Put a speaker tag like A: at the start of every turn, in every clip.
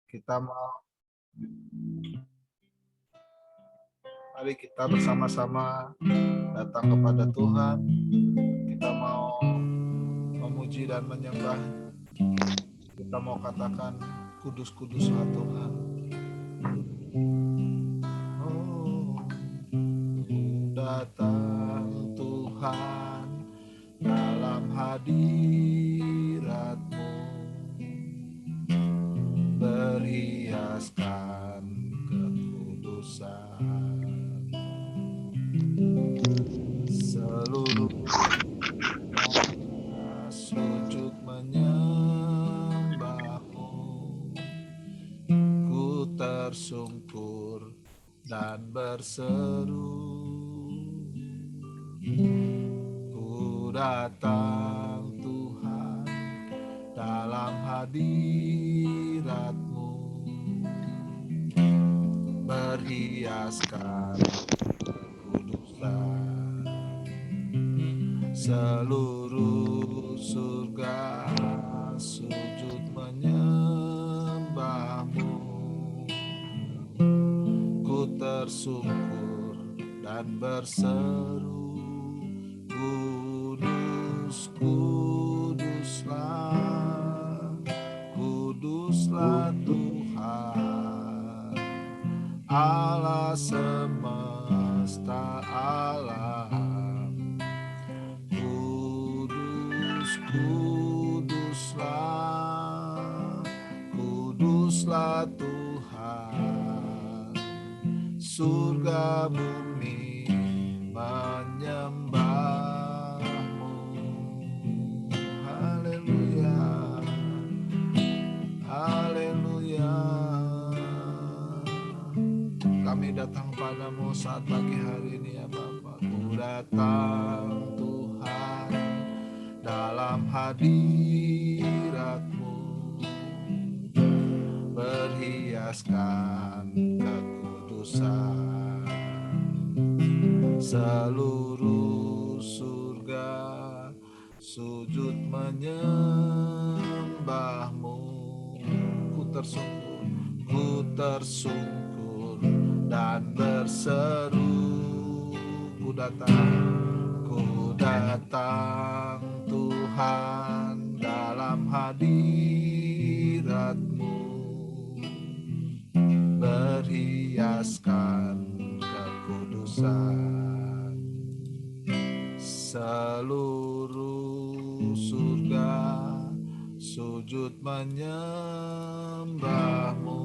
A: Kita mari kita bersama-sama datang kepada Tuhan. Kita mau memuji dan menyembah. Kita mau katakan kudus-kuduslah Tuhan. Oh, datang Tuhan dalam hadirat-Mu, berhiaskan kekudusan. Seluruh sujud menyembah-Mu, ku tersungkur dan berseru, ku datang Tuhan dalam hadirat-Mu, berhiaskan kekudusan. Seluruh surga sujud menyembah-Mu, ku tersungkur dan berseru, kudus, kuduslah, kuduslah Tuhan, Allah semesta alam. Kudus, kuduslah, kuduslah Tuhan, surga bumi menyembah-Mu. Haleluya, haleluya. Kami datang padamu saat pagi hari ini ya Bapa. Ku datang Tuhan dalam hadirat-Mu, berhiaskan kekudusan. Seluruh surga sujud menyembah-Mu, ku tersungkur dan berseru, ku datang Tuhan dalam hadirat-Mu, berhiaskan kekudusan. Seluruh surga sujud menyembah-Mu,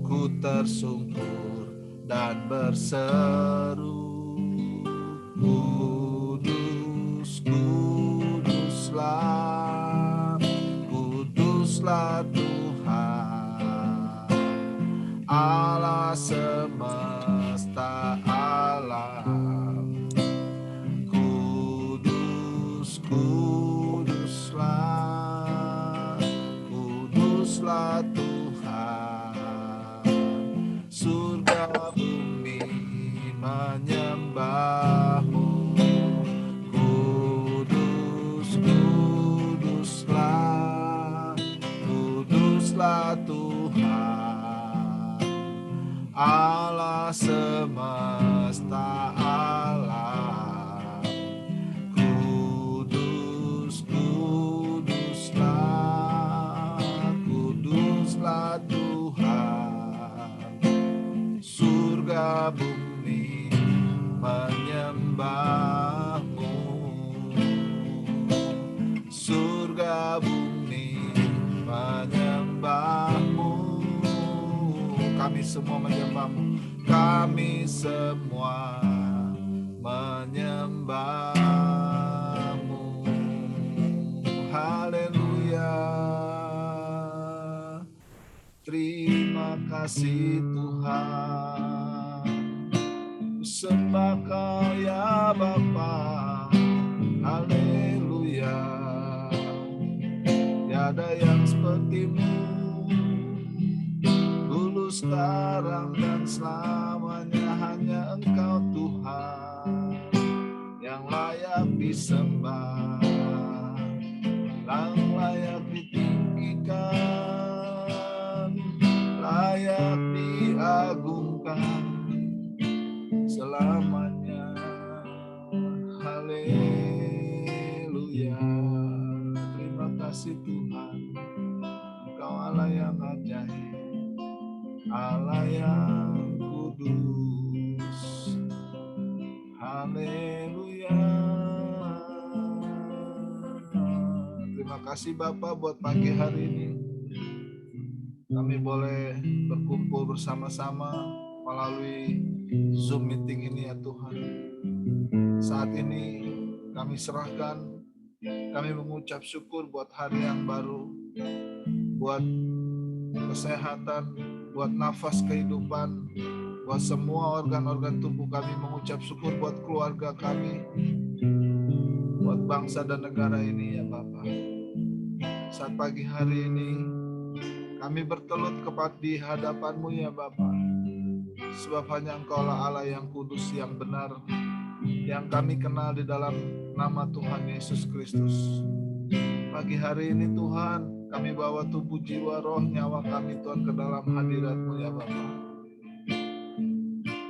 A: ku tersungkur dan berseru, kudus, kuduslah, kuduslah Tuhan, Allah semesta alam. Kudus, kuduslah, kuduslah Tuhan, surga bumi menyembah-Mu. Kudus, kuduslah, kuduslah Tuhan, Allah semesta alam. Kudus, kuduslah, kuduslah Tuhan, surga bumi menyembah-Mu, surga bumi menyembah-Mu. Kami semua menyembah-Mu, kami semua menyembah-Mu. Haleluya, terima kasih Tuhan, ku sembah Kau ya Bapa. Haleluya, tiada yang seperti-Mu, dulu, sekarang, dan selamanya. Hanya Engkau Tuhan yang layak disembah, yang layak ditinggikan. menjadi Allah yang kudus. Haleluya. Terima kasih Bapak buat pagi hari ini. Kami boleh berkumpul bersama-sama melalui Zoom meeting ini ya Tuhan. Saat ini kami serahkan, kami mengucap syukur buat hari yang baru, buat kesehatan, buat nafas kehidupan, buat semua organ-organ tubuh kami mengucap syukur buat keluarga kami, buat bangsa dan negara ini ya Bapak. Saat pagi hari ini kami bertelut di hadapan-Mu ya Bapak. Sebab hanya Engkaulah Allah yang kudus, yang benar, yang kami kenal di dalam nama Tuhan Yesus Kristus. Pagi hari ini Tuhan, kami bawa tubuh, jiwa, roh, nyawa kami Tuhan ke dalam hadirat-Mu ya Bapa.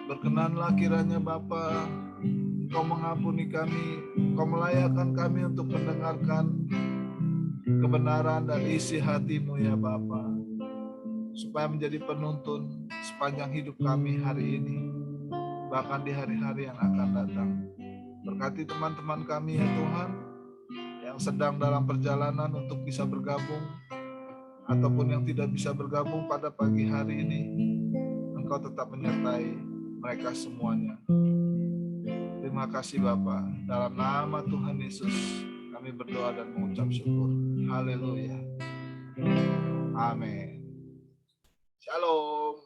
A: Berkenanlah kiranya Bapa, Engkau mengampuni kami, Engkau melayakkan kami untuk mendengarkan kebenaran dan isi hati-Mu ya Bapa, supaya menjadi penuntun sepanjang hidup kami hari ini, bahkan di hari-hari yang akan datang. Berkati teman-teman kami ya Tuhan, yang sedang dalam perjalanan untuk bisa bergabung ataupun yang tidak bisa bergabung pada pagi hari ini. Engkau tetap menyertai mereka semuanya. Terima kasih Bapa. Dalam nama Tuhan Yesus kami berdoa dan mengucap syukur. Haleluya. Amin. Shalom.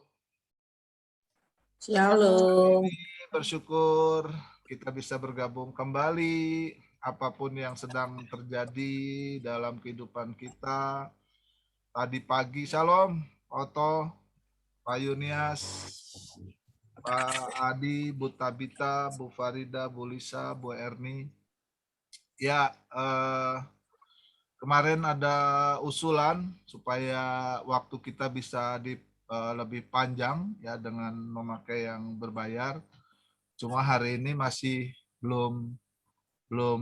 B: Shalom.
A: Bersyukur kita bisa bergabung kembali. Apapun yang sedang terjadi dalam kehidupan kita tadi pagi. Shalom Oto, Pak Yunias, Pak Adi, Bu Tabita, Bu Farida, Bu Lisa, Bu Erni. Ya, kemarin ada usulan supaya waktu kita bisa lebih panjang ya dengan memakai yang berbayar. Cuma hari ini masih belum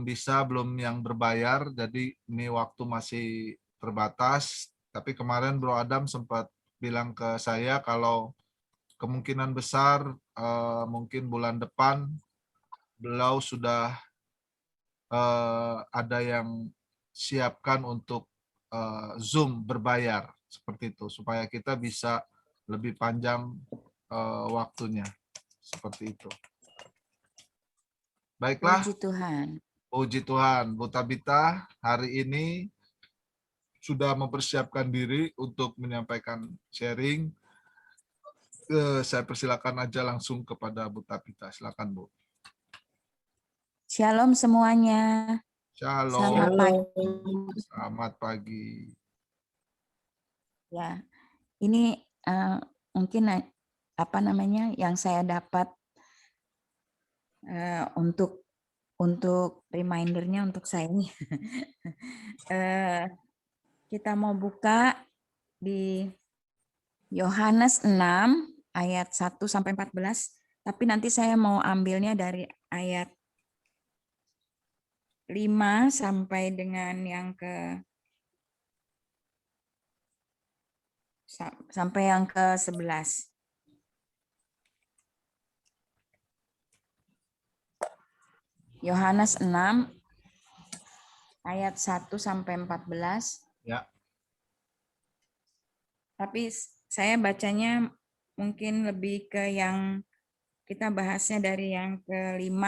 A: bisa, belum yang berbayar, jadi ini waktu masih terbatas. Tapi kemarin Bro Adam sempat bilang ke saya kalau kemungkinan besar mungkin bulan depan beliau sudah ada yang siapkan untuk Zoom berbayar seperti itu, supaya kita bisa lebih panjang waktunya seperti itu. Baiklah.
B: Puji Tuhan.
A: Puji Tuhan, Bu Tabita hari ini sudah mempersiapkan diri untuk menyampaikan sharing. Saya persilakan aja langsung kepada Bu Tabita. Silakan Bu.
B: Shalom semuanya.
A: Shalom.
B: Selamat pagi.
A: Selamat pagi.
B: Ya, ini mungkin apa namanya yang saya dapat untuk remindernya untuk saya ini. Kita mau buka di Yohanes 6 ayat 1 sampai 14, tapi nanti saya mau ambilnya dari ayat 5 sampai dengan yang ke-11. Yohanes 6 ayat 1 sampai 14.
A: Ya.
B: Tapi saya bacanya mungkin lebih ke yang kita bahasnya dari yang ke-5.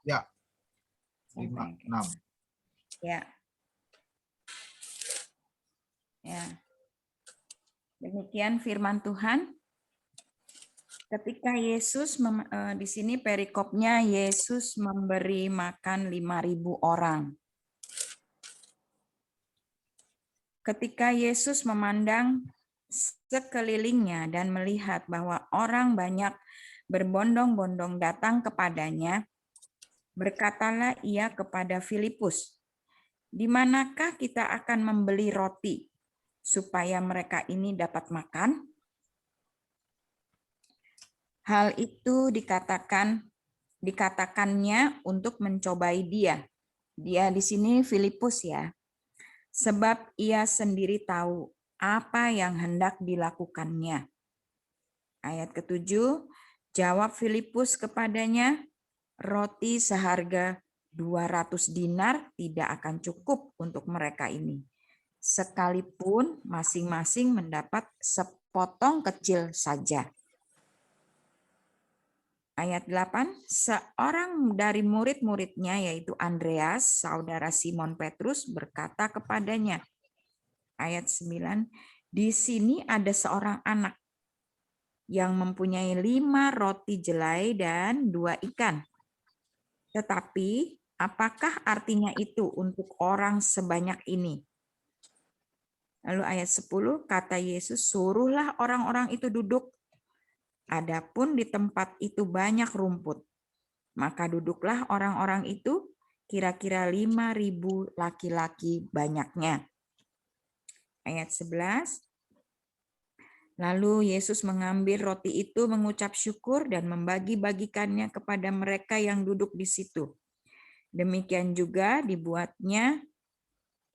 A: Ya. 5, 6.
B: Ya. Ya. Demikian firman Tuhan. Ketika Yesus di sini perikopnya Yesus memberi makan 5.000 orang. Ketika Yesus memandang sekelilingnya dan melihat bahwa orang banyak berbondong-bondong datang kepadanya, berkatalah ia kepada Filipus, "Di manakah kita akan membeli roti supaya mereka ini dapat makan?" Hal itu dikatakannya untuk mencobai dia. Dia di sini Filipus ya. Sebab ia sendiri tahu apa yang hendak dilakukannya. Ayat ke-7, jawab Filipus kepadanya, roti seharga 200 dinar tidak akan cukup untuk mereka ini, sekalipun masing-masing mendapat sepotong kecil saja. Ayat 8, seorang dari murid-muridnya yaitu Andreas, saudara Simon Petrus, berkata kepadanya, ayat 9, di sini ada seorang anak yang mempunyai 5 roti jelai dan 2 ikan. Tetapi apakah artinya itu untuk orang sebanyak ini? Lalu ayat 10, kata Yesus, suruhlah orang-orang itu duduk. Adapun di tempat itu banyak rumput. Maka duduklah orang-orang itu, kira-kira 5.000 laki-laki banyaknya. Ayat 11, lalu Yesus mengambil roti itu, mengucap syukur dan membagi-bagikannya kepada mereka yang duduk di situ. Demikian juga dibuatnya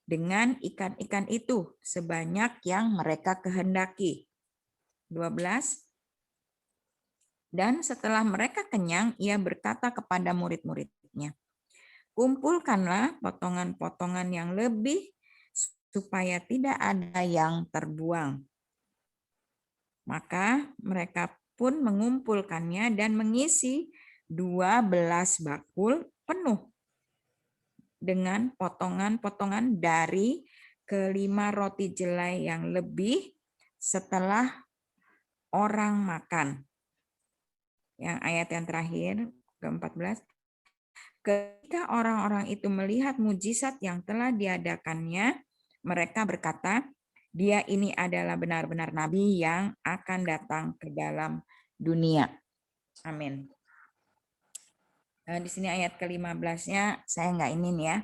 B: dengan ikan-ikan itu sebanyak yang mereka kehendaki. 12. Dan setelah mereka kenyang, ia berkata kepada murid-muridnya, kumpulkanlah potongan-potongan yang lebih supaya tidak ada yang terbuang. Maka mereka pun mengumpulkannya dan mengisi 12 bakul penuh dengan potongan-potongan dari kelima roti jelai yang lebih setelah orang makan. Yang ayat yang terakhir, ke-14. Ketika orang-orang itu melihat mujizat yang telah diadakannya, mereka berkata, dia ini adalah benar-benar nabi yang akan datang ke dalam dunia. Amin. Nah, di sini ayat ke-15-nya saya nggak ini nih ya.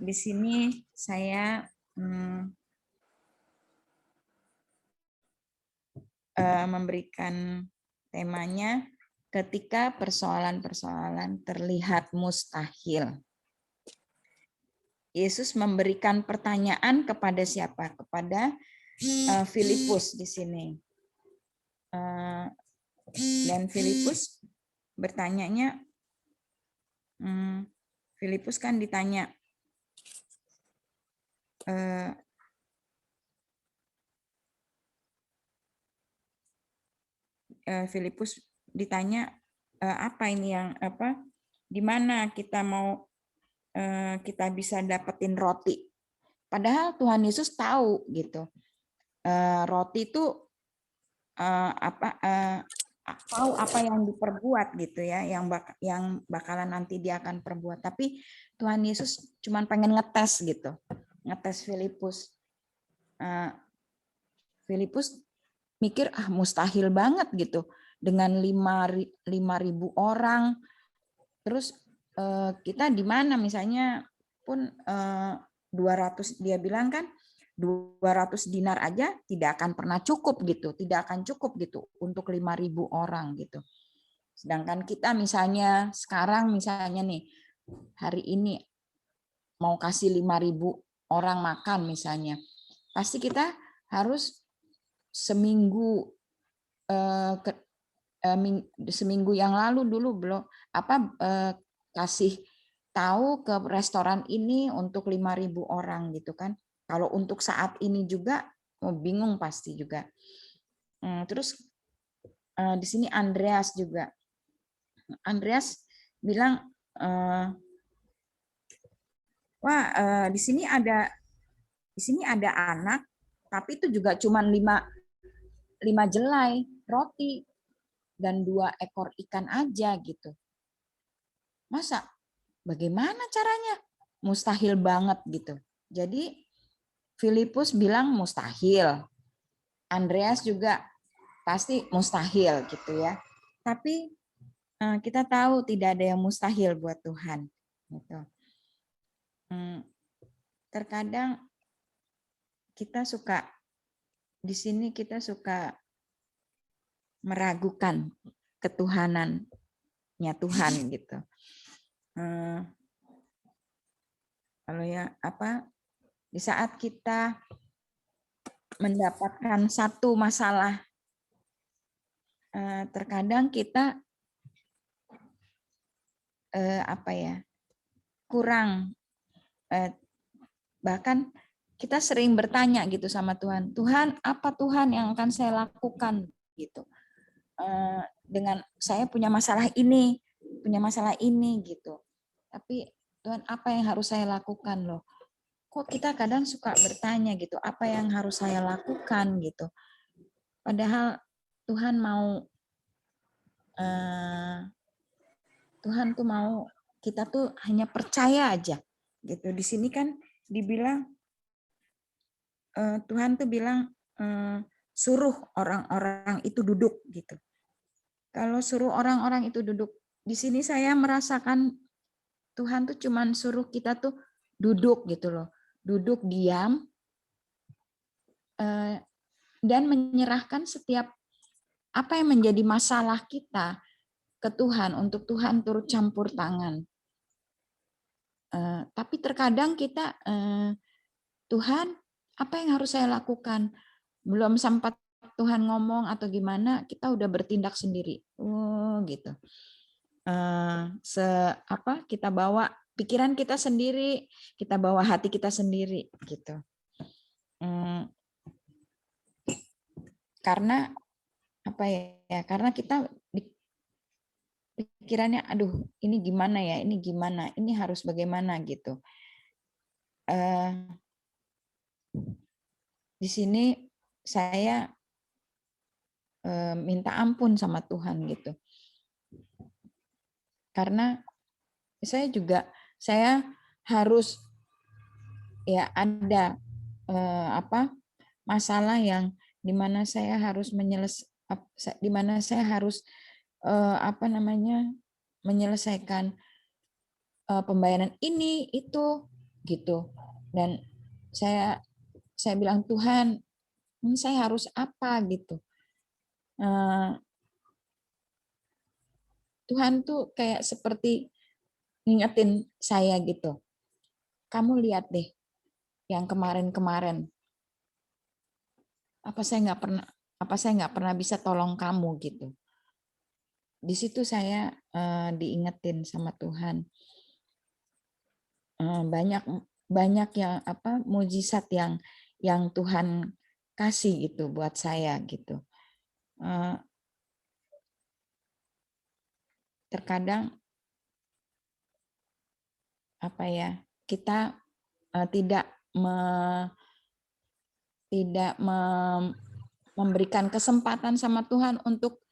B: Di sini saya memberikan temanya ketika persoalan-persoalan terlihat mustahil. Yesus memberikan pertanyaan kepada siapa? Kepada Filipus di sini. Dan Filipus bertanyanya, Filipus kan ditanya, Filipus ditanya apa ini yang apa? Di mana kita mau kita bisa dapetin roti? Padahal Tuhan Yesus tahu gitu. Roti itu tahu apa yang diperbuat gitu ya, yang bakalan nanti dia akan perbuat. Tapi Tuhan Yesus cuma pengen ngetes gitu, ngetes Filipus. Filipus mikir mustahil banget gitu dengan 5.000 orang. Terus kita di mana misalnya pun 200, dia bilang kan 200 dinar aja tidak akan pernah cukup gitu, tidak akan cukup gitu untuk 5.000 orang gitu. Sedangkan kita misalnya sekarang misalnya nih hari ini mau kasih 5.000 orang makan misalnya, pasti kita harus seminggu seminggu yang lalu dulu belum kasih tahu ke restoran ini untuk 5.000 orang gitu kan. Kalau untuk saat ini juga bingung pasti juga. Terus di sini Andreas juga. Andreas bilang, wah di sini ada anak, tapi itu juga cuma 5 jelai roti dan 2 ekor ikan aja gitu. Masa bagaimana caranya? Mustahil banget gitu. Jadi Filipus bilang mustahil. Andreas juga pasti mustahil gitu ya. Tapi kita tahu tidak ada yang mustahil buat Tuhan. Gitu. Terkadang kita suka di sini kita suka meragukan ketuhanannya Tuhan gitu. Kalau ya di saat kita mendapatkan satu masalah, terkadang kita kurang, bahkan kita sering bertanya gitu sama Tuhan, Tuhan apa Tuhan yang akan saya lakukan gitu, dengan saya punya masalah ini gitu, tapi Tuhan apa yang harus saya lakukan loh? Kok kita kadang suka bertanya gitu, apa yang harus saya lakukan gitu? Padahal Tuhan mau, Tuhan tuh mau kita tuh hanya percaya aja gitu. Di sini kan dibilang Tuhan tuh bilang suruh orang-orang itu duduk gitu. Kalau suruh orang-orang itu duduk, di sini saya merasakan Tuhan tuh cuman suruh kita tuh duduk gitu loh, duduk diam dan menyerahkan setiap apa yang menjadi masalah kita ke Tuhan untuk Tuhan turut campur tangan. Tapi terkadang kita Tuhan, apa yang harus saya lakukan? Belum sempat Tuhan ngomong atau gimana, kita udah bertindak sendiri. Oh, gitu. Kita bawa pikiran kita sendiri, kita bawa hati kita sendiri, gitu. Karena apa ya? Karena kita pikirannya, aduh, ini gimana ya? Ini gimana? Ini harus bagaimana gitu. Di sini saya minta ampun sama Tuhan gitu. Karena saya harus ya ada masalah yang dimana saya harus menyelesaikan pembayaran ini itu gitu. Dan saya bilang Tuhan, ini saya harus apa gitu. Tuhan tuh kayak seperti ngingetin saya gitu. Kamu lihat deh yang kemarin-kemarin. Apa saya nggak pernah bisa tolong kamu gitu. Di situ saya diingetin sama Tuhan. Banyak yang mujizat yang Tuhan kasih gitu buat saya gitu. Terkadang kita tidak memberikan kesempatan sama Tuhan untuk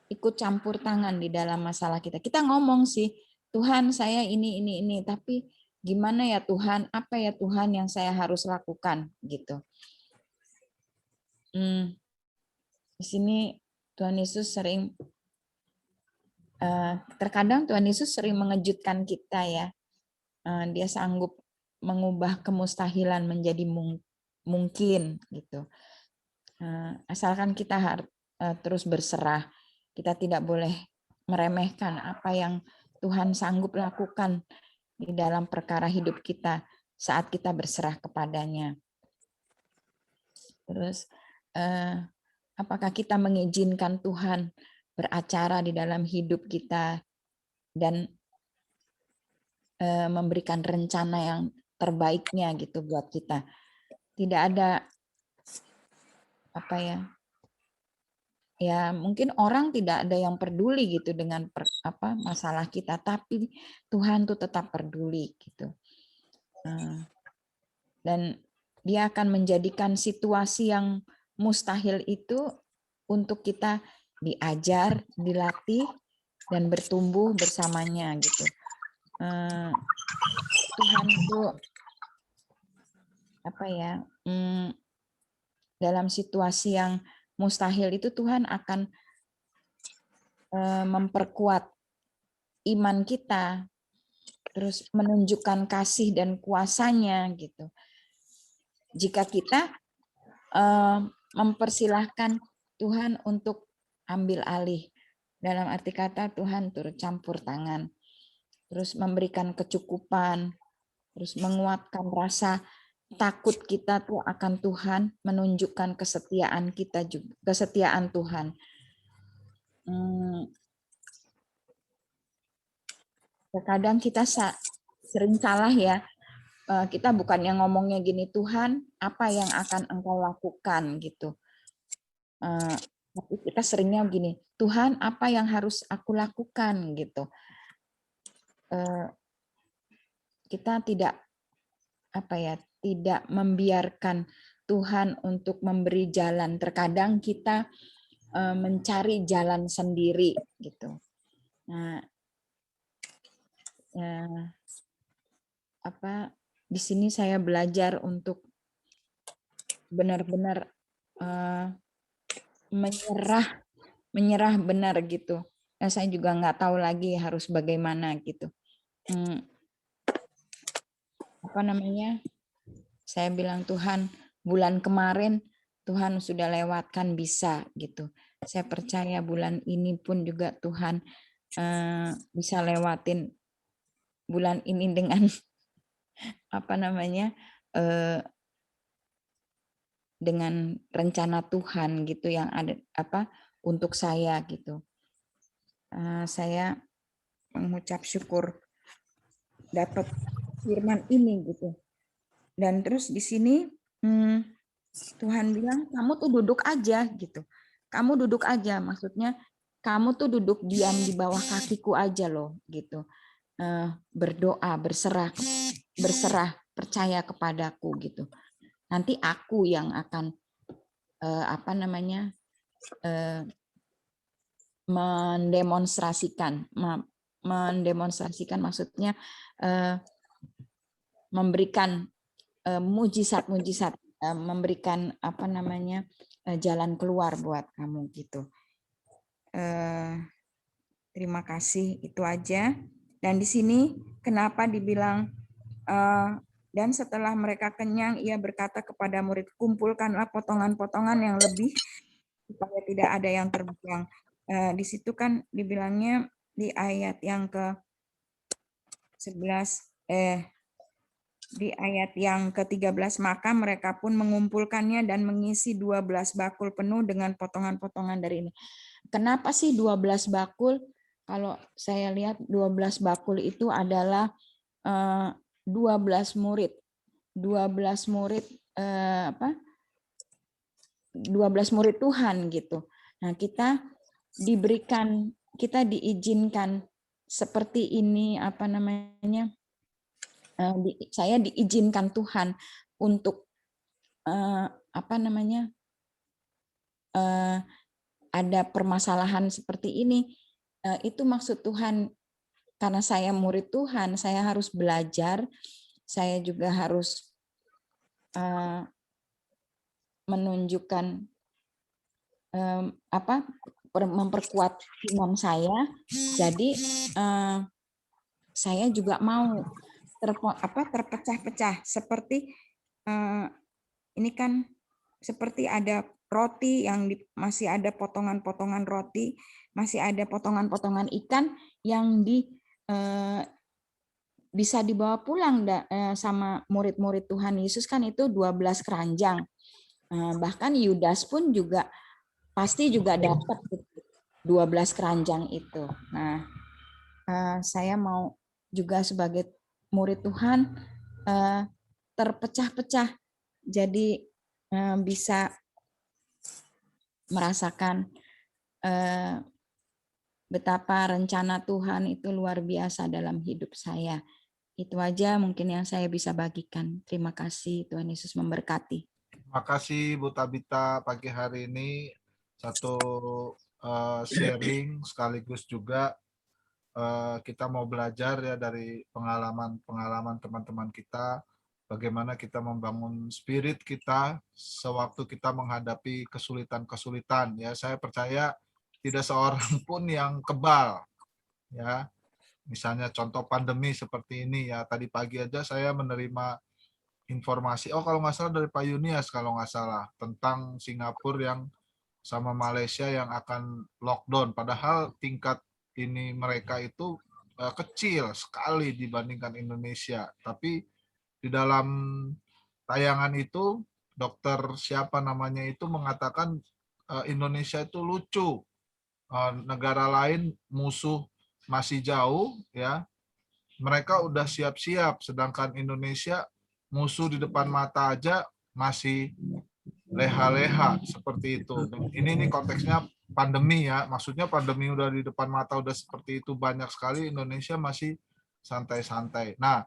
B: ikut campur tangan di dalam masalah kita. Kita ngomong sih, Tuhan saya ini, tapi gimana ya Tuhan, apa ya Tuhan yang saya harus lakukan gitu. Di sini Tuhan Yesus terkadang Tuhan Yesus sering mengejutkan kita ya. Dia sanggup mengubah kemustahilan menjadi mungkin gitu. Asalkan kita terus berserah, kita tidak boleh meremehkan apa yang Tuhan sanggup lakukan di dalam perkara hidup kita saat kita berserah kepadanya. Terus apakah kita mengizinkan Tuhan beracara di dalam hidup kita dan memberikan rencana yang terbaiknya gitu buat kita. Tidak ada ya mungkin orang tidak ada yang peduli gitu dengan masalah kita, tapi Tuhan tuh tetap peduli gitu. Dan Dia akan menjadikan situasi yang mustahil itu untuk kita diajar, dilatih, dan bertumbuh bersamanya gitu. Tuhan tuh dalam situasi yang mustahil itu Tuhan akan memperkuat iman kita, terus menunjukkan kasih dan kuasanya gitu. Jika kita mempersilahkan Tuhan untuk ambil alih, dalam arti kata Tuhan turut campur tangan, terus memberikan kecukupan, terus menguatkan rasa takut kita tuh akan Tuhan, menunjukkan kesetiaan kita juga, kesetiaan Tuhan. Terkadang kita sering salah ya. Kita bukannya ngomongnya gini, Tuhan, apa yang akan Engkau lakukan gitu. Tapi kita seringnya gini, Tuhan, apa yang harus aku lakukan gitu. Kita tidak tidak membiarkan Tuhan untuk memberi jalan. Terkadang kita mencari jalan sendiri gitu. Nah, di sini saya belajar untuk benar-benar menyerah benar gitu. Nah, saya juga nggak tahu lagi harus bagaimana gitu. Saya bilang, Tuhan, bulan kemarin Tuhan sudah lewatkan bisa gitu. Saya percaya bulan ini pun juga Tuhan bisa lewatin bulan ini dengan dengan rencana Tuhan gitu yang ada untuk saya gitu. Saya mengucap syukur dapat firman ini gitu. Dan terus di sini Tuhan bilang, kamu tuh duduk aja gitu. Kamu duduk aja, maksudnya kamu tuh duduk diam di bawah kakiku aja loh gitu. Berdoa, berserah, percaya kepadaku gitu. Nanti aku yang akan mendemonstrasikan maksudnya memberikan mujizat-mujizat, memberikan jalan keluar buat kamu gitu. Terima kasih, itu aja. Dan di sini kenapa dibilang dan setelah mereka kenyang, ia berkata kepada murid, kumpulkanlah potongan-potongan yang lebih supaya tidak ada yang terbuang. Di situ kan dibilangnya di ayat yang ke-11 di ayat yang ke-13, maka mereka pun mengumpulkannya dan mengisi 12 bakul penuh dengan potongan-potongan dari ini. Kenapa sih 12 bakul? Kalau saya lihat 12 bakul itu adalah 12 murid. 12 murid 12 murid Tuhan gitu. Nah, kita diizinkan seperti ini saya diizinkan Tuhan untuk ada permasalahan seperti ini. Itu maksud Tuhan, karena saya murid Tuhan, saya harus belajar, saya juga harus menunjukkan memperkuat iman saya. Jadi saya juga mau terpecah-pecah seperti ini kan seperti ada roti yang masih ada potongan-potongan roti, masih ada potongan-potongan ikan yang bisa dibawa pulang sama murid-murid Tuhan Yesus kan itu 12 keranjang. Bahkan Yudas pun juga pasti juga dapat 12 keranjang itu. Nah, saya mau juga sebagai murid Tuhan terpecah-pecah, jadi bisa merasakan betapa rencana Tuhan itu luar biasa dalam hidup saya. Itu aja mungkin yang saya bisa bagikan. Terima kasih, Tuhan Yesus memberkati.
A: Terima kasih Bu Tabita pagi hari ini satu sharing sekaligus juga kita mau belajar ya dari pengalaman teman-teman kita, bagaimana kita membangun spirit kita sewaktu kita menghadapi kesulitan-kesulitan. Ya, saya percaya tidak seorang pun yang kebal. Ya, misalnya contoh pandemi seperti ini ya. Tadi pagi aja saya menerima informasi, kalau nggak salah dari Pak Yunias kalau nggak salah, tentang Singapura yang sama Malaysia yang akan lockdown. Padahal tingkat ini mereka itu kecil sekali dibandingkan Indonesia. Tapi di dalam tayangan itu dokter siapa namanya itu mengatakan Indonesia itu lucu. Negara lain musuh masih jauh ya. Mereka udah siap-siap, sedangkan Indonesia musuh di depan mata aja masih leha-leha seperti itu. Dan ini konteksnya pandemi ya, maksudnya pandemi udah di depan mata udah seperti itu banyak sekali, Indonesia masih santai-santai. Nah,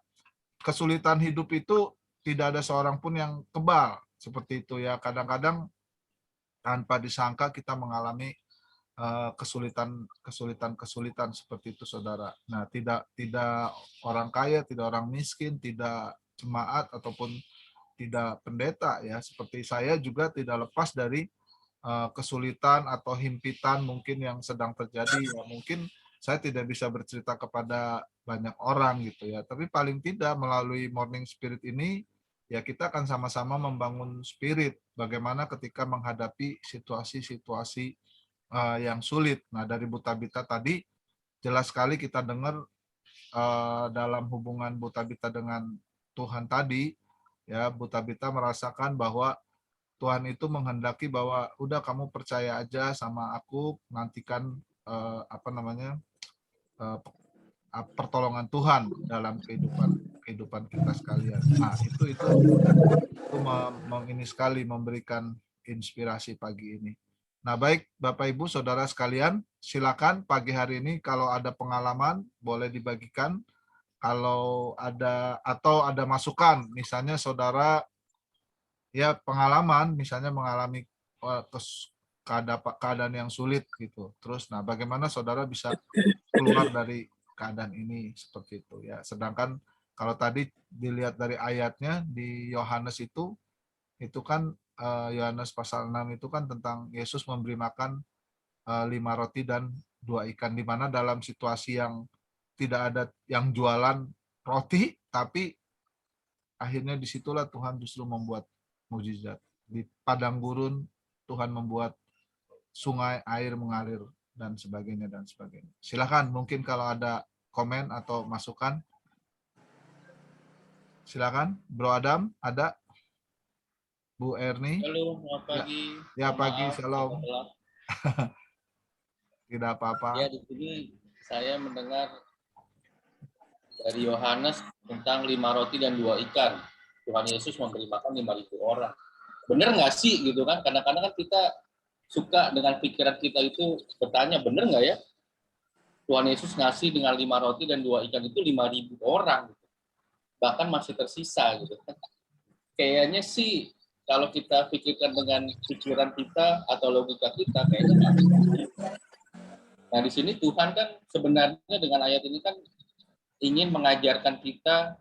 A: kesulitan hidup itu tidak ada seorang pun yang kebal seperti itu ya. Kadang-kadang tanpa disangka kita mengalami kesulitan seperti itu, saudara. Nah, tidak orang kaya, tidak orang miskin, tidak jemaat ataupun tidak pendeta ya. Seperti saya juga tidak lepas dari kesulitan atau himpitan mungkin yang sedang terjadi. Ya, mungkin saya tidak bisa bercerita kepada banyak orang gitu ya. Tapi paling tidak melalui Morning Spirit ini ya kita akan sama-sama membangun spirit bagaimana ketika menghadapi situasi-situasi yang sulit. Nah, dari Bu Tabita tadi jelas sekali kita dengar dalam hubungan Bu Tabita dengan Tuhan tadi, ya Bu Tabita merasakan bahwa Tuhan itu menghendaki bahwa udah kamu percaya aja sama aku, nantikan pertolongan Tuhan dalam kehidupan kita sekalian. Nah, itu ini sekali memberikan inspirasi pagi ini. Nah, baik Bapak Ibu Saudara sekalian, silakan pagi hari ini kalau ada pengalaman boleh dibagikan. Kalau ada atau ada masukan, misalnya saudara ya pengalaman misalnya mengalami keadaan yang sulit gitu. Terus nah bagaimana saudara bisa keluar dari keadaan ini seperti itu ya. Sedangkan kalau tadi dilihat dari ayatnya di Yohanes itu kan Yohanes pasal 6 itu kan tentang Yesus memberi makan 5 roti dan 2 ikan, di mana dalam situasi yang tidak ada yang jualan roti, tapi akhirnya disitulah Tuhan justru membuat mujizat. Di padang gurun Tuhan membuat sungai air mengalir dan sebagainya dan sebagainya. Silakan mungkin kalau ada komen atau masukan. Silakan, Bro Adam, ada? Bu Erni?
C: Halo, selamat pagi.
A: Ya pagi, shalom. Tidak apa-apa.
C: Ya, di sini saya mendengar dari Yohanes tentang 5 roti dan 2 ikan. Tuhan Yesus memberi makan 5.000 orang. Benar nggak sih gitu kan? Kadang-kadang kan kita suka dengan pikiran kita itu bertanya, benar nggak ya? Tuhan Yesus ngasih dengan 5 roti dan 2 ikan itu 5.000 orang. Gitu. Bahkan masih tersisa gitu. Kayaknya sih kalau kita pikirkan dengan pikiran kita atau logika kita, kayaknya nggak. Nah, di sini Tuhan kan sebenarnya dengan ayat ini kan ingin mengajarkan kita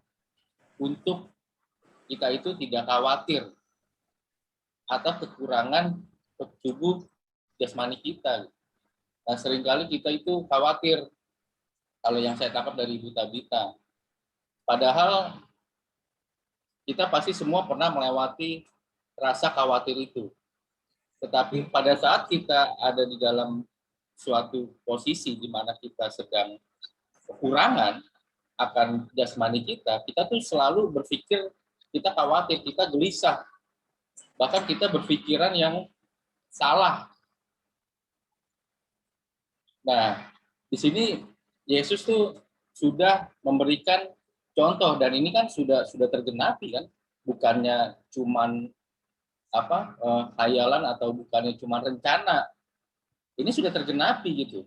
C: untuk kita itu tidak khawatir atau kekurangan tubuh jasmani kita. Nah, seringkali kita itu khawatir, kalau yang saya tangkap dari Ibu Tabita. Padahal kita pasti semua pernah melewati rasa khawatir itu. Tetapi pada saat kita ada di dalam suatu posisi di mana kita sedang kekurangan akan jasmani kita tuh selalu berpikir, kita khawatir, kita gelisah. Bahkan kita berpikiran yang salah. Nah, di sini Yesus tuh sudah memberikan contoh, dan ini kan sudah tergenapi kan, bukannya cuman khayalan atau bukannya cuman rencana. Ini sudah tergenapi gitu.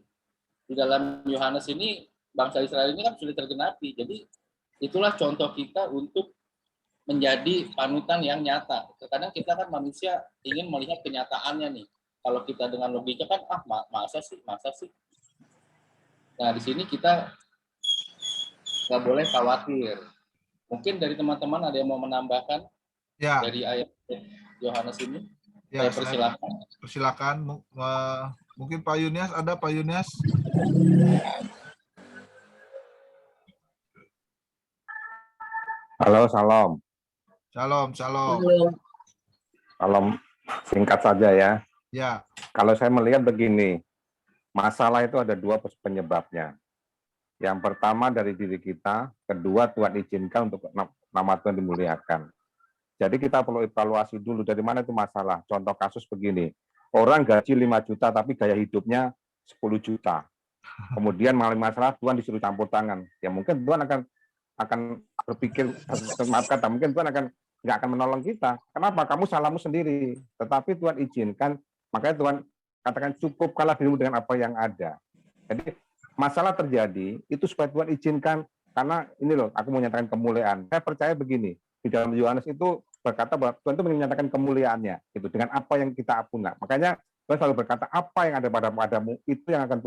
C: Di dalam Yohanes ini bangsa Israel ini kan sudah tergenapi. Jadi itulah contoh kita untuk menjadi panutan yang nyata. Terkadang kita kan manusia ingin melihat kenyataannya nih. Kalau kita dengan logika kan masa sih. Nah, di sini kita nggak boleh khawatir. Mungkin dari teman-teman ada yang mau menambahkan dari ayat Yohanes ini?
A: Ya,
C: saya
A: persilakan. Mungkin Pak Yunias ada, Pak Yunias?
D: Halo, salam.
A: Shalom.
D: Salam singkat saja ya.
A: Ya.
D: Kalau saya melihat begini, masalah itu ada 2 penyebabnya. Yang pertama dari diri kita, kedua Tuhan izinkan untuk nama Tuhan dimuliakan. Jadi kita perlu evaluasi dulu dari mana itu masalah. Contoh kasus begini, orang gaji 5 juta tapi gaya hidupnya 10 juta. Kemudian masalah Tuhan disuruh campur tangan. Ya mungkin Tuhan akan berpikir, maaf kata, mungkin Tuhan nggak akan menolong kita. Kenapa? Kamu salahmu sendiri. Tetapi Tuhan izinkan, makanya Tuhan katakan cukupkanlah dirimu dengan apa yang ada. Jadi masalah terjadi itu supaya Tuhan izinkan, karena ini loh, aku mau nyatakan kemuliaan. Saya percaya begini, di dalam Yohanes itu berkata bahwa Tuhan itu menyatakan kemuliaannya gitu dengan apa yang kita punya. Makanya Tuhan selalu berkata apa yang ada padamu itu yang akan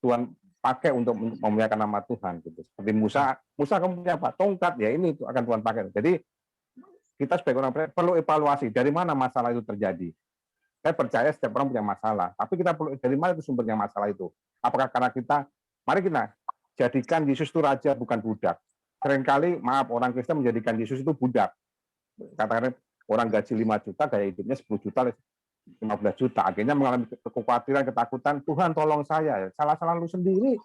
D: Tuhan pakai untuk memuliakan nama Tuhan gitu. Seperti Musa kamu punya apa? Tongkat, ya ini itu akan Tuhan pakai. Jadi kita sebagai orang percaya perlu evaluasi dari mana masalah itu terjadi. Saya percaya setiap orang punya masalah, tapi kita perlu dari mana itu sumbernya masalah itu. Apakah karena mari kita jadikan Yesus itu raja bukan budak. Seringkali maaf orang Kristen menjadikan Yesus itu budak. Katakan orang gaji 5 juta, gaya hidupnya 10 juta, 15 juta. Akhirnya mengalami kekhawatiran, ketakutan, Tuhan tolong saya. Salah-salah lu sendiri.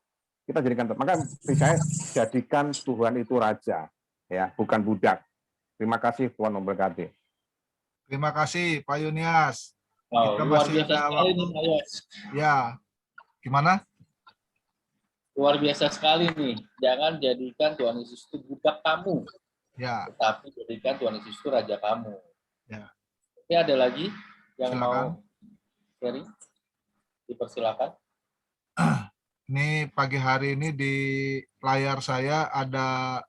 D: Kita jadikan, maka saya jadikan Tuhan itu raja, ya, bukan budak. Terima kasih, Tuhan memberkati.
A: Terima kasih Pak Yunias.
C: Wow,
A: Kita
C: luar
A: masih
C: biasa
A: ada
C: sekali
A: waktu.
C: nih Pak Yos.
A: Ya, gimana?
C: Luar biasa sekali nih. Jangan jadikan Tuhan Yesus itu budak kamu,
A: Ya,
C: tetapi jadikan Tuhan Yesus itu raja kamu.
A: ya.
C: Oke, ada lagi yang
A: Silakan.
C: mau sharing? Dipersilakan.
A: Ini pagi hari ini di layar saya ada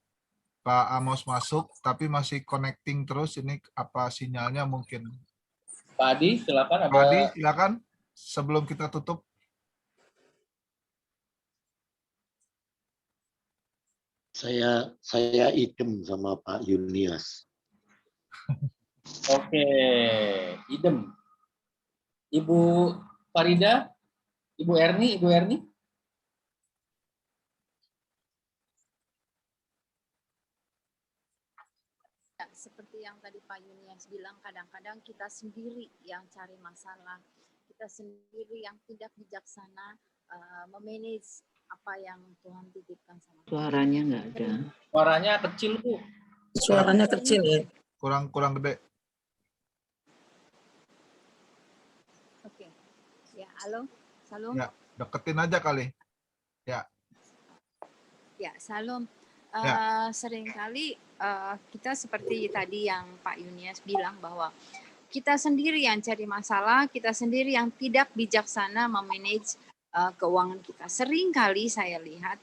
A: Pak Amos masuk, tapi masih connecting terus. Ini apa sinyalnya mungkin?
C: Pak Adi, silakan.
A: Pak Adi, silakan. Sebelum kita tutup.
E: Saya idem sama Pak Yunias.
C: Oke, idem. Ibu Farida, Ibu Erni.
F: Ya, seperti yang tadi Pak Yunias bilang, kadang-kadang kita sendiri yang cari masalah, kita sendiri yang tidak bijaksana memanage apa yang Tuhan titipkan sama kita.
G: Suaranya nggak ada.
C: Suaranya kecil, Bu.
G: Suaranya kecil ya.
A: Kurang gede.
F: Oke. Ya, halo. Salam.
A: Ya, deketin aja kali.
F: Ya, salam.
A: Ya.
F: Seringkali kita seperti tadi yang Pak Yunias bilang bahwa kita sendiri yang cari masalah, kita sendiri yang tidak bijaksana memanage keuangan kita. Seringkali saya lihat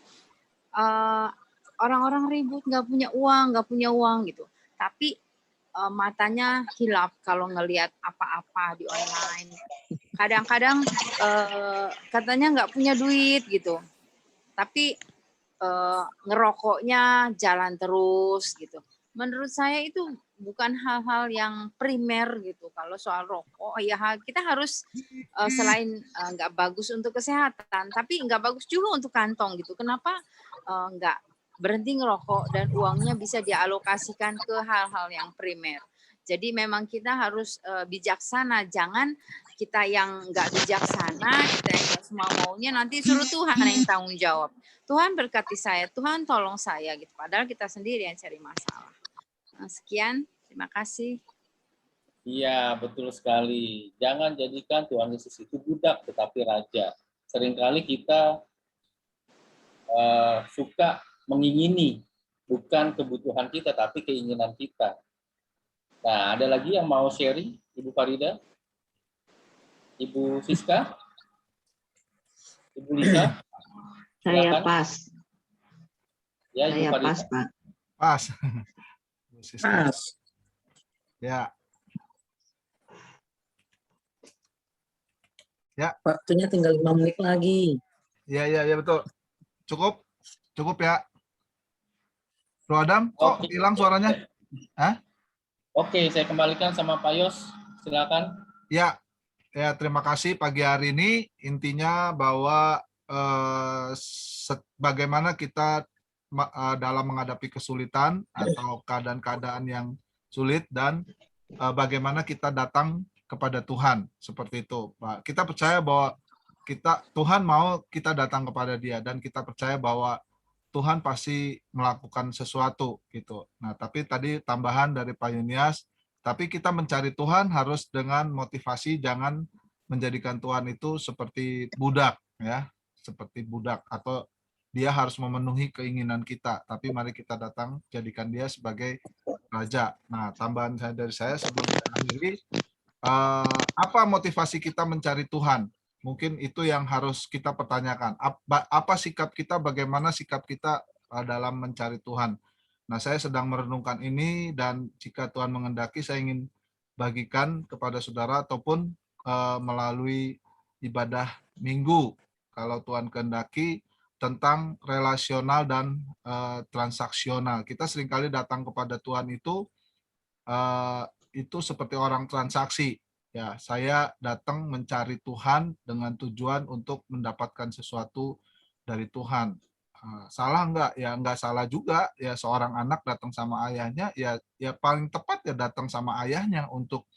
F: orang-orang ribut nggak punya uang gitu. Tapi matanya hilap kalau ngelihat apa-apa di online. Kadang-kadang katanya nggak punya duit gitu. Tapi ngerokoknya jalan terus gitu. Menurut saya itu bukan hal-hal yang primer gitu. Kalau soal rokok ya kita harus selain nggak bagus untuk kesehatan, tapi nggak bagus juga untuk kantong gitu. Kenapa nggak berhenti ngerokok dan uangnya bisa dialokasikan ke hal-hal yang primer. Jadi memang kita harus bijaksana, jangan kita yang nggak bijaksana, kita yang nggak semua maunya, nanti suruh Tuhan yang tanggung jawab. Tuhan berkati saya, Tuhan tolong saya gitu. Padahal kita sendiri yang cari masalah. Sekian, terima kasih.
C: Iya, betul sekali. Jangan jadikan Tuhan Yesus itu budak, tetapi raja. Seringkali kita suka mengingini, bukan kebutuhan kita, tapi keinginan kita. Nah, ada lagi yang mau sharing? Ibu Farida? Ibu Siska? Ibu Lisa?
G: Saya
C: Silakan.
G: pas.
C: Ya, Ibu
G: Saya
C: Farida.
G: pas, Pak.
A: Pas.
G: Pas.
A: Ya.
G: Waktunya tinggal 5 menit lagi.
A: Ya betul. Cukup ya. Bro Adam, kok
C: Oke.
A: hilang suaranya?
C: Oke, saya kembalikan sama Pak Yos. Silakan.
A: Ya, terima kasih pagi hari ini. Intinya bahwa bagaimana kita dalam menghadapi kesulitan atau keadaan-keadaan yang sulit dan bagaimana kita datang kepada Tuhan seperti itu, Pak. Kita percaya bahwa Tuhan mau kita datang kepada Dia dan kita percaya bahwa Tuhan pasti melakukan sesuatu gitu. Nah, tapi tadi tambahan dari Pak Yunias Tapi kita mencari Tuhan harus dengan motivasi, jangan menjadikan Tuhan itu seperti budak, ya, seperti budak, atau dia harus memenuhi keinginan kita. Tapi mari kita datang jadikan dia sebagai raja. Nah, tambahan saya dari saya sebelum saya akhiri, apa motivasi kita mencari Tuhan? Mungkin itu yang harus kita pertanyakan. Apa sikap kita? Bagaimana sikap kita dalam mencari Tuhan? Nah, saya sedang merenungkan ini, dan jika Tuhan mengendaki, saya ingin bagikan kepada saudara ataupun melalui ibadah minggu, kalau Tuhan kehendaki, tentang relasional dan transaksional. Kita seringkali datang kepada Tuhan itu seperti orang transaksi. Ya, saya datang mencari Tuhan dengan tujuan untuk mendapatkan sesuatu dari Tuhan. Salah enggak? Ya enggak salah juga. Ya, seorang anak datang sama ayahnya, ya paling tepat ya datang sama ayahnya untuk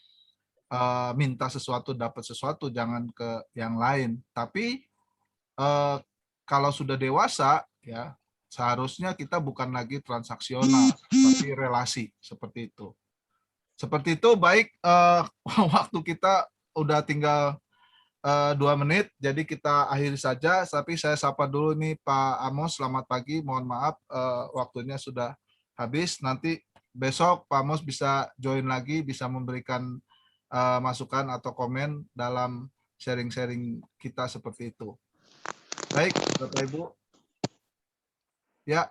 A: minta sesuatu, dapat sesuatu, jangan ke yang lain. Tapi kalau sudah dewasa, ya seharusnya kita bukan lagi transaksional, tapi relasi, seperti itu. Seperti itu. Baik, waktu kita udah tinggal 2 menit, jadi kita akhiri saja. Tapi saya sapa dulu nih Pak Amos, selamat pagi. Mohon maaf waktunya sudah habis. Nanti besok Pak Amos bisa join lagi, bisa memberikan masukan atau komen dalam sharing-sharing kita seperti itu. Baik, Bapak Ibu. Ya,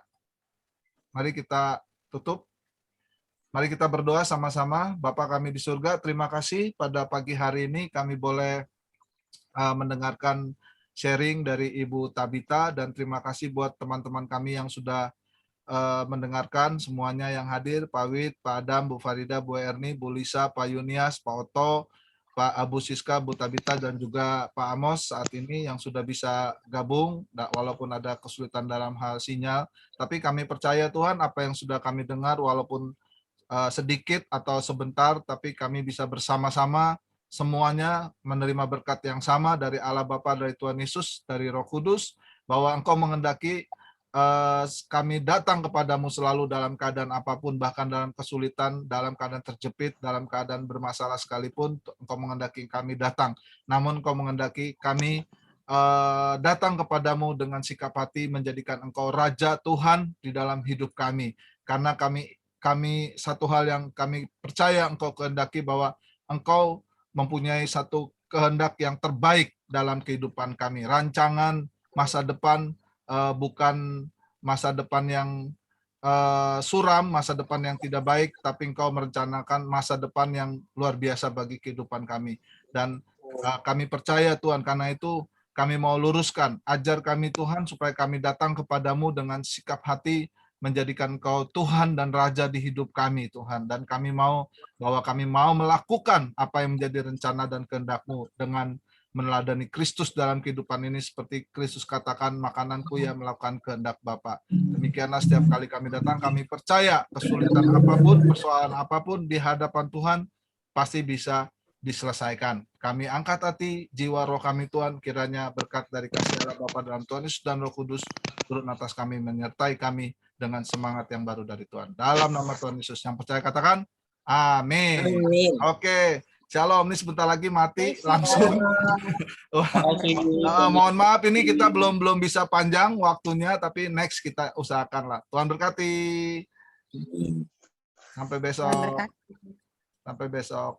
A: mari kita tutup. Mari kita berdoa sama-sama. Bapa kami di surga, terima kasih pada pagi hari ini kami boleh mendengarkan sharing dari Ibu Tabita, dan terima kasih buat teman-teman kami yang sudah mendengarkan, semuanya yang hadir, Pak Wid, Pak Adam, Bu Farida, Bu Erni, Bu Lisa, Pak Yunias, Pak Oto, Pak Abu Siska, Bu Tabita, dan juga Pak Amos saat ini yang sudah bisa gabung, walaupun ada kesulitan dalam hal sinyal. Tapi kami percaya Tuhan, apa yang sudah kami dengar, walaupun sedikit atau sebentar, tapi kami bisa bersama-sama semuanya menerima berkat yang sama dari Allah Bapa, dari Tuhan Yesus, dari Roh Kudus, bahwa Engkau mengendaki kami datang kepadamu selalu dalam keadaan apapun, bahkan dalam kesulitan, dalam keadaan terjepit, dalam keadaan bermasalah sekalipun, Engkau mengendaki kami datang. Namun Engkau mengendaki kami datang kepadamu dengan sikap hati, menjadikan Engkau Raja Tuhan di dalam hidup kami. Karena kami satu hal yang kami percaya Engkau kehendaki, bahwa Engkau mempunyai satu kehendak yang terbaik dalam kehidupan kami. Rancangan masa depan, bukan masa depan yang suram, masa depan yang tidak baik, tapi Engkau merencanakan masa depan yang luar biasa bagi kehidupan kami. Dan kami percaya Tuhan, karena itu kami mau luruskan, ajar kami Tuhan, supaya kami datang kepadamu dengan sikap hati, menjadikan Engkau Tuhan dan Raja di hidup kami, Tuhan. Dan kami mau, bahwa kami mau melakukan apa yang menjadi rencana dan kehendak-Mu dengan meneladani Kristus dalam kehidupan ini, seperti Kristus katakan, makananku ya melakukan kehendak Bapa. Demikianlah setiap kali kami datang, kami percaya kesulitan apapun, persoalan apapun di hadapan Tuhan pasti bisa diselesaikan. Kami angkat hati, jiwa, roh kami Tuhan, kiranya berkat dari kasih Allah Bapa dalam Tuhan Yesus dan Roh Kudus turun atas kami, menyertai kami dengan semangat yang baru dari Tuhan. Dalam nama Tuhan Yesus, yang percaya katakan, amin.
G: Amin.
A: Oke, shalom. Ini sebentar lagi mati langsung. Mohon maaf, ini kita belum bisa panjang waktunya, tapi next kita usahakan lah. Tuhan berkati. Sampai besok.
B: Tuhan berkati.
A: Sampai besok.